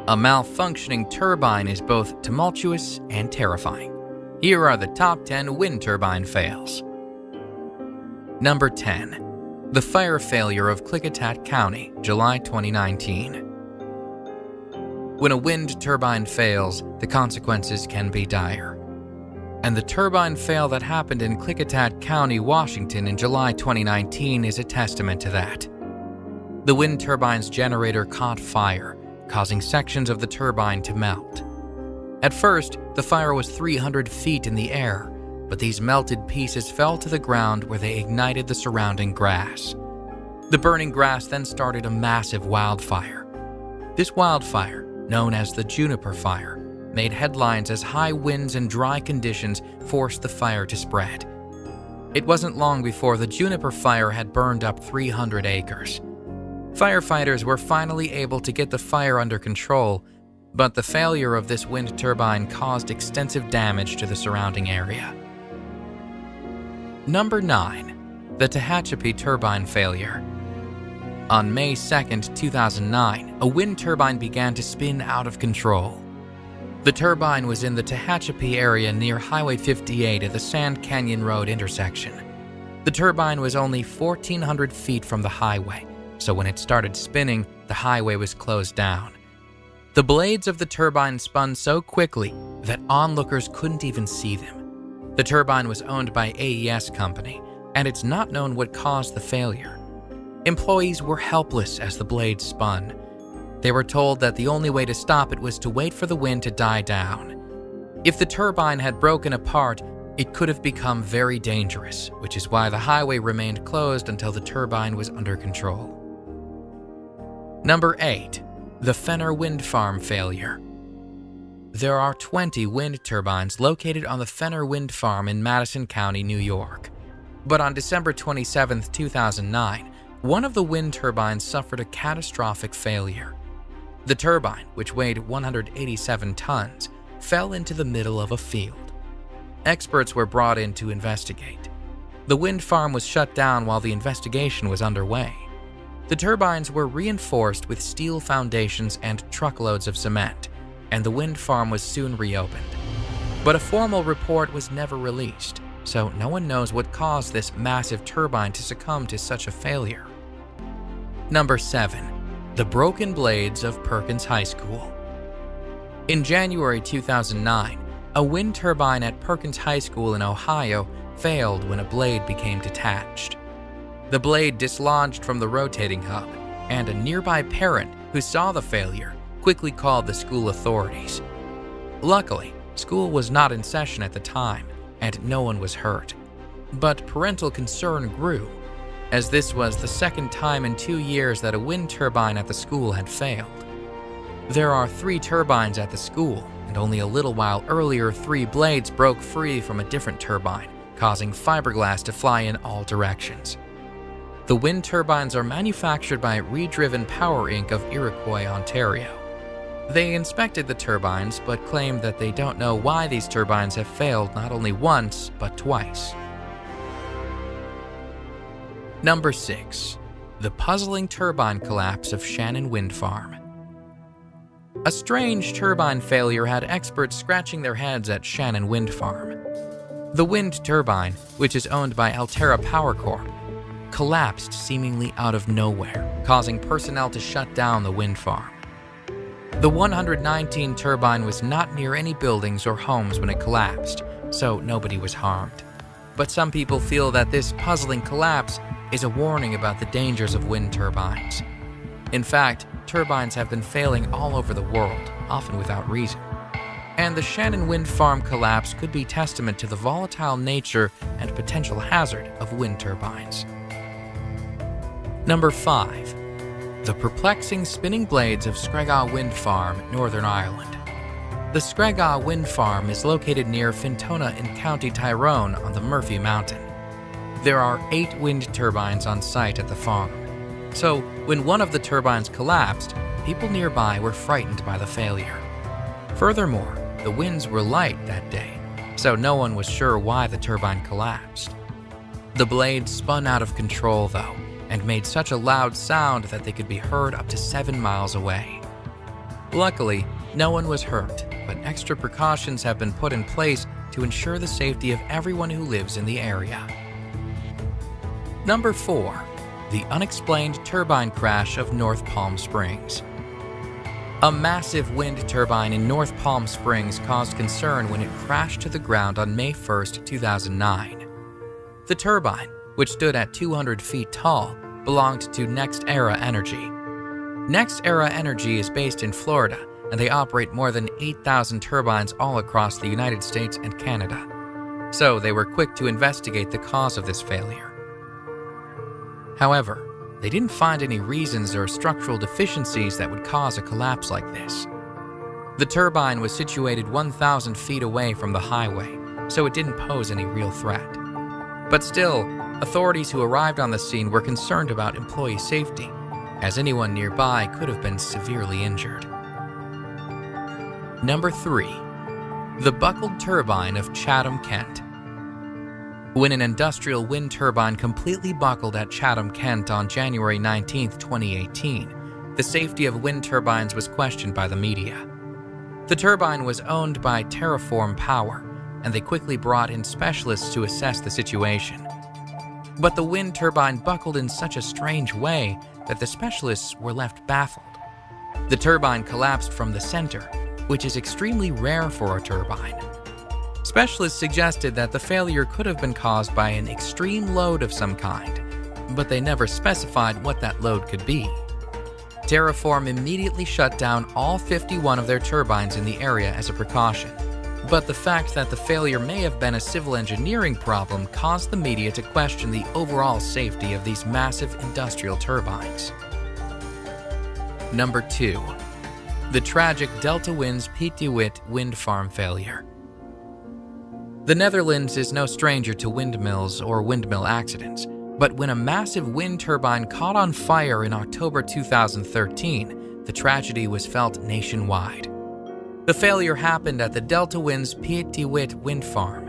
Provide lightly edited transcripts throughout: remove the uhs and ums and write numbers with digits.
A malfunctioning turbine is both tumultuous and terrifying. Here are the top 10 wind turbine fails. Number 10. The fire failure of Klickitat County, July 2019. When a wind turbine fails, the consequences can be dire. And the turbine fail that happened in Klickitat County, Washington in July 2019 is a testament to that. The wind turbine's generator caught fire, causing sections of the turbine to melt. At first, the fire was 300 feet in the air, but these melted pieces fell to the ground where they ignited the surrounding grass. The burning grass then started a massive wildfire. This wildfire, known as the juniper fire, made headlines as high winds and dry conditions forced the fire to spread. It wasn't long before the juniper fire had burned up 300 acres. Firefighters were finally able to get the fire under control, but the failure of this wind turbine caused extensive damage to the surrounding area. Number 9. The Tehachapi turbine failure. On May 2, 2009, a wind turbine began to spin out of control. The turbine was in the Tehachapi area near Highway 58 at the Sand Canyon Road intersection. The turbine was only 1,400 feet from the highway, so when it started spinning, the highway was closed down. The blades of the turbine spun so quickly that onlookers couldn't even see them. The turbine was owned by AES Company, and it's not known what caused the failure. Employees were helpless as the blades spun. They were told that the only way to stop it was to wait for the wind to die down. If the turbine had broken apart, it could have become very dangerous, which is why the highway remained closed until the turbine was under control. Number 8. The Fenner Wind Farm failure. There are 20 wind turbines located on the Fenner Wind Farm in Madison County, New York. But on December 27, 2009, one of the wind turbines suffered a catastrophic failure. The turbine, which weighed 187 tons, fell into the middle of a field. Experts were brought in to investigate. The wind farm was shut down while the investigation was underway. The turbines were reinforced with steel foundations and truckloads of cement, and the wind farm was soon reopened. But a formal report was never released, so no one knows what caused this massive turbine to succumb to such a failure. Number 7. The broken blades of Perkins High School. In January 2009, a wind turbine at Perkins High School in Ohio failed when a blade became detached. The blade dislodged from the rotating hub, and a nearby parent who saw the failure quickly called the school authorities. Luckily, school was not in session at the time, and no one was hurt. But parental concern grew, as this was the second time in 2 years that a wind turbine at the school had failed. There are 3 turbines at the school, and only a little while earlier 3 blades broke free from a different turbine, causing fiberglass to fly in all directions. The wind turbines are manufactured by Redriven Power Inc. of Iroquois, Ontario. They inspected the turbines but claimed that they don't know why these turbines have failed not only once but twice. Number 6. The puzzling turbine collapse of Shannon Wind Farm. A strange turbine failure had experts scratching their heads at Shannon Wind Farm. The wind turbine, which is owned by Alterra Power Corp., collapsed seemingly out of nowhere, causing personnel to shut down the wind farm. The 119 turbine was not near any buildings or homes when it collapsed, so nobody was harmed. But some people feel that this puzzling collapse is a warning about the dangers of wind turbines. In fact, turbines have been failing all over the world, often without reason. And the Shannon Wind Farm collapse could be testament to the volatile nature and potential hazard of wind turbines. Number 5. The perplexing spinning blades of Scregagh Wind Farm, Northern Ireland. The Scregagh Wind Farm is located near Fintona in County Tyrone on the Murphy Mountain. There are 8 wind turbines on site at the farm. So, when one of the turbines collapsed, people nearby were frightened by the failure. Furthermore, the winds were light that day, so no one was sure why the turbine collapsed. The blades spun out of control, though, and made such a loud sound that they could be heard up to 7 miles away. Luckily, no one was hurt, but extra precautions have been put in place to ensure the safety of everyone who lives in the area. Number 4. The unexplained turbine crash of North Palm Springs. A massive wind turbine in North Palm Springs caused concern when it crashed to the ground on May 1, 2009. The turbine, which stood at 200 feet tall, belonged to NextEra Energy. NextEra Energy is based in Florida, and they operate more than 8,000 turbines all across the United States and Canada. So they were quick to investigate the cause of this failure. However, they didn't find any reasons or structural deficiencies that would cause a collapse like this. The turbine was situated 1,000 feet away from the highway, so it didn't pose any real threat. But still, authorities who arrived on the scene were concerned about employee safety, as anyone nearby could have been severely injured. Number 3. The buckled turbine of Chatham, Kent. When an industrial wind turbine completely buckled at Chatham, Kent on January 19, 2018, the safety of wind turbines was questioned by the media. The turbine was owned by Terraform Power, and they quickly brought in specialists to assess the situation. But the wind turbine buckled in such a strange way that the specialists were left baffled. The turbine collapsed from the center, which is extremely rare for a turbine. Specialists suggested that the failure could have been caused by an extreme load of some kind, but they never specified what that load could be. Terraform immediately shut down all 51 of their turbines in the area as a precaution, but the fact that the failure may have been a civil engineering problem caused the media to question the overall safety of these massive industrial turbines. Number 2. The tragic Delta Winds Piet de Wit wind farm failure. The Netherlands is no stranger to windmills or windmill accidents, but when a massive wind turbine caught on fire in October 2013, the tragedy was felt nationwide. The failure happened at the Delta Winds Piet de Wit wind farm.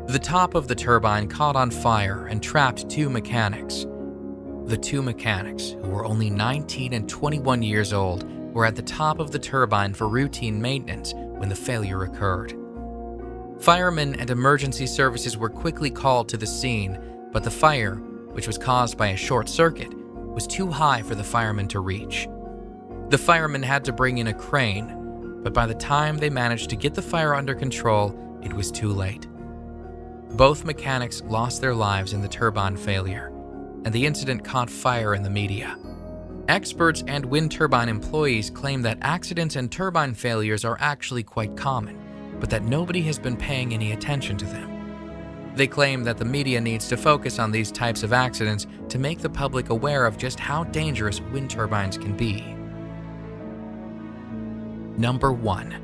The top of the turbine caught on fire and trapped 2 mechanics. The 2 mechanics, who were only 19 and 21 years old, were at the top of the turbine for routine maintenance when the failure occurred. Firemen and emergency services were quickly called to the scene, but the fire, which was caused by a short circuit, was too high for the firemen to reach. The firemen had to bring in a crane, but by the time they managed to get the fire under control, it was too late. Both mechanics lost their lives in the turbine failure, and the incident caught fire in the media. Experts and wind turbine employees claim that accidents and turbine failures are actually quite common, but that nobody has been paying any attention to them. They claim that the media needs to focus on these types of accidents to make the public aware of just how dangerous wind turbines can be. Number 1.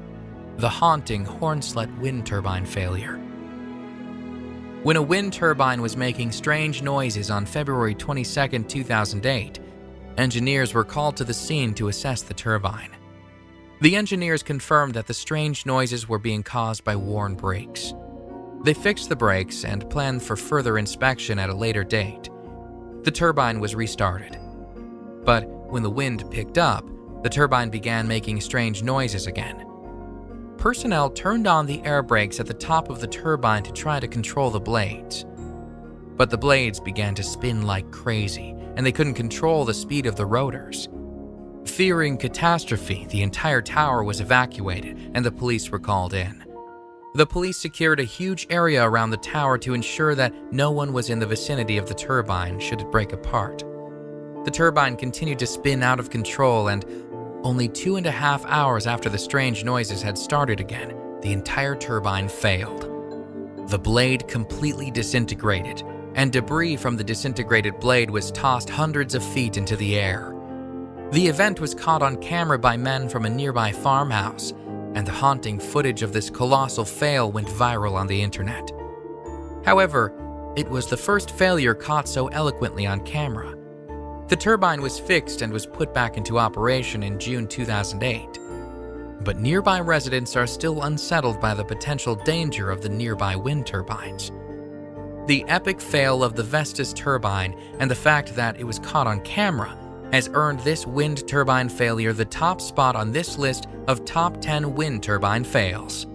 The haunting Hornslet wind turbine failure. When a wind turbine was making strange noises on February 22, 2008, engineers were called to the scene to assess the turbine. The engineers confirmed that the strange noises were being caused by worn brakes. They fixed the brakes and planned for further inspection at a later date. The turbine was restarted. But when the wind picked up, the turbine began making strange noises again. Personnel turned on the air brakes at the top of the turbine to try to control the blades. But the blades began to spin like crazy, and they couldn't control the speed of the rotors. Fearing catastrophe, the entire tower was evacuated and the police were called in. The police secured a huge area around the tower to ensure that no one was in the vicinity of the turbine should it break apart. The turbine continued to spin out of control, and only 2.5 hours after the strange noises had started again, the entire turbine failed. The blade completely disintegrated, and debris from the disintegrated blade was tossed hundreds of feet into the air. The event was caught on camera by men from a nearby farmhouse, and the haunting footage of this colossal fail went viral on the internet. However, it was the first failure caught so eloquently on camera. The turbine was fixed and was put back into operation in June 2008. But nearby residents are still unsettled by the potential danger of the nearby wind turbines. The epic fail of the Vestas turbine and the fact that it was caught on camera has earned this wind turbine failure the top spot on this list of top 10 wind turbine fails.